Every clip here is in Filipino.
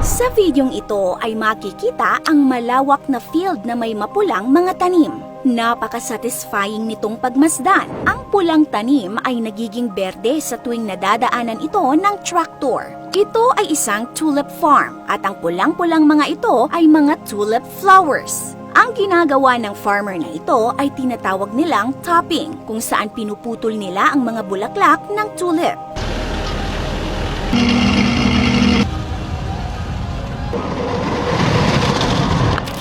Sa videong ito ay makikita ang malawak na field na may mapulang mga tanim. Napaka-satisfying nitong pagmasdan. Ang pulang tanim ay nagiging berde sa tuwing nadadaanan ito ng tractor. Ito ay isang tulip farm at ang pulang-pulang mga ito ay mga tulip flowers. Ang ginagawa ng farmer na ito ay tinatawag nilang topping, kung saan pinuputol nila ang mga bulaklak ng tulip.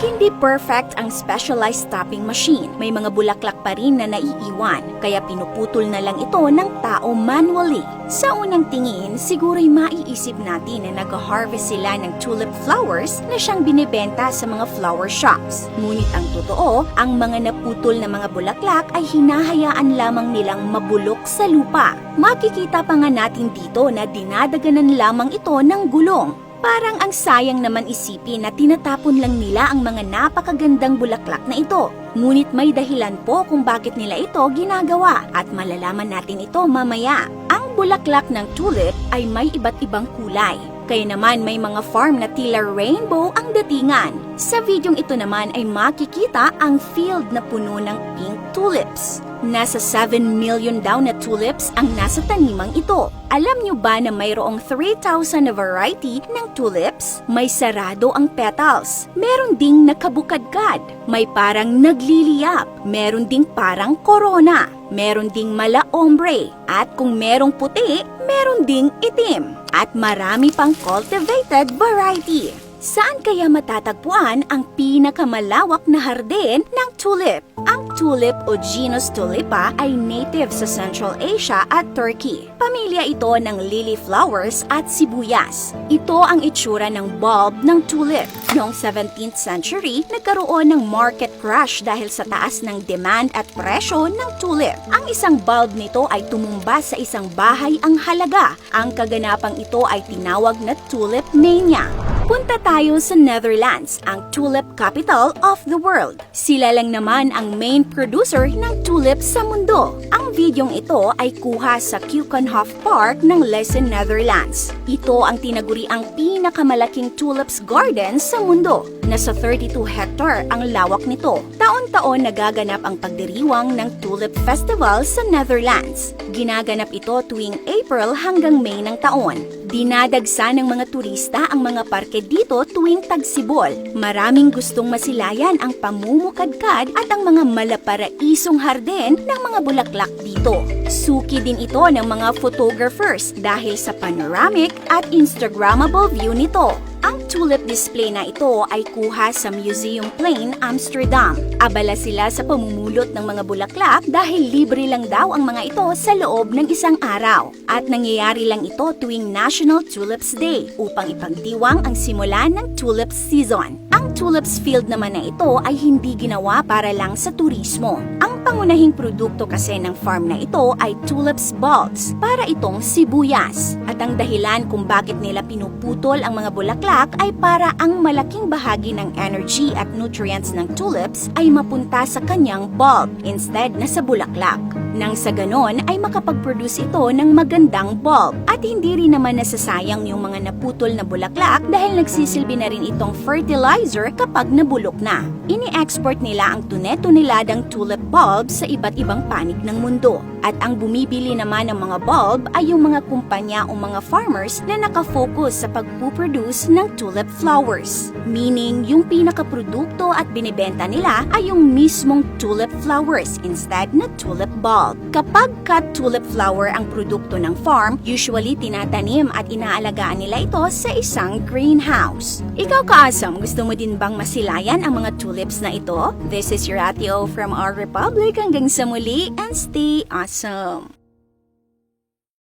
Hindi perfect ang specialized topping machine. May mga bulaklak pa rin na naiiwan, kaya pinuputol na lang ito ng tao manually. Sa unang tingin, siguro'y maiisip natin na nag-harvest sila ng tulip flowers na siyang binibenta sa mga flower shops. Ngunit ang totoo, ang mga naputol na mga bulaklak ay hinahayaan lamang nilang mabulok sa lupa. Makikita pa nga natin dito na dinadaganan lamang ito ng gulong. Parang ang sayang naman isipin na tinatapon lang nila ang mga napakagandang bulaklak na ito. Ngunit may dahilan po kung bakit nila ito ginagawa at malalaman natin ito mamaya. Ang bulaklak ng tulip ay may iba't ibang kulay. Kaya naman may mga farm na tila rainbow ang datingan. Sa videong ito naman ay makikita ang field na puno ng pink tulips. Nasa 7 million daw na tulips ang nasa tanimang ito. Alam nyo ba na mayroong 3,000 na variety ng tulips? May sarado ang petals. Meron ding nakabukadkad. May parang nagliliyap. Meron ding parang corona. Meron ding mala ombre. At kung merong puti, meron ding itim. At marami pang cultivated variety. Saan kaya matatagpuan ang pinakamalawak na hardin ng tulip? Ang tulip o genus Tulipa ay native sa Central Asia at Turkey. Pamilya ito ng lily flowers at sibuyas. Ito ang itsura ng bulb ng tulip. Noong 17th century, nagkaroon ng market crash dahil sa taas ng demand at presyo ng tulip. Ang isang bulb nito ay tumumba sa isang bahay ang halaga. Ang kaganapang ito ay tinawag na tulip mania. Punta tayo sa Netherlands, ang tulip capital of the world. Sila lang naman ang main producer ng tulips sa mundo. Ang videong ito ay kuha sa Keukenhof Park ng Leiden, Netherlands. Ito ang tinaguriang pinakamalaking tulips garden sa mundo. Nasa 32 hectare ang lawak nito. Taon-taon nagaganap ang pagdiriwang ng Tulip Festival sa Netherlands. Ginaganap ito tuwing April hanggang May ng taon. Dinadagsa ng mga turista ang mga parke dito tuwing tagsibol. Maraming gustong masilayan ang pamumukadkad at ang mga malaparaisong hardin ng mga bulaklak dito. Suki din ito ng mga photographers dahil sa panoramic at Instagrammable view nito. Ang tulip display na ito ay kuha sa Museumplein, Amsterdam. Abala sila sa pamumulot ng mga bulaklak dahil libre lang daw ang mga ito sa loob ng isang araw. At nangyayari lang ito tuwing National Tulips Day upang ipagdiwang ang simula ng tulips season. Ang tulips field naman na ito ay hindi ginawa para lang sa turismo. Ang pangunahing produkto kasi ng farm na ito ay tulips bulbs para itong sibuyas. At ang dahilan kung bakit nila pinuputol ang mga bulaklak ay para ang malaking bahagi ng energy at nutrients ng tulips ay mapunta sa kanyang bulb instead na sa bulaklak. Nang sa ganon ay makapag-produce ito ng magandang bulb at hindi rin naman nasasayang yung mga naputol na bulaklak dahil nagsisilbi na rin itong fertilizer kapag nabulok na. Ini-export nila ang tunetoneladang tulip bulb sa iba't ibang panig ng mundo. At ang bumibili naman ng mga bulb ay yung mga kumpanya o mga farmers na nakafocus sa pagpuproduce ng tulip flowers. Meaning, yung pinakaprodukto at binibenta nila ay yung mismong tulip flowers instead na tulip bulb. Kapag cut tulip flower ang produkto ng farm, usually tinatanim at inaalagaan nila ito sa isang greenhouse. Ikaw kaasam, gusto mo din bang masilayan ang mga tulips na ito? This is your Ate O from our Republic. Hanggang sa muli and stay awesome!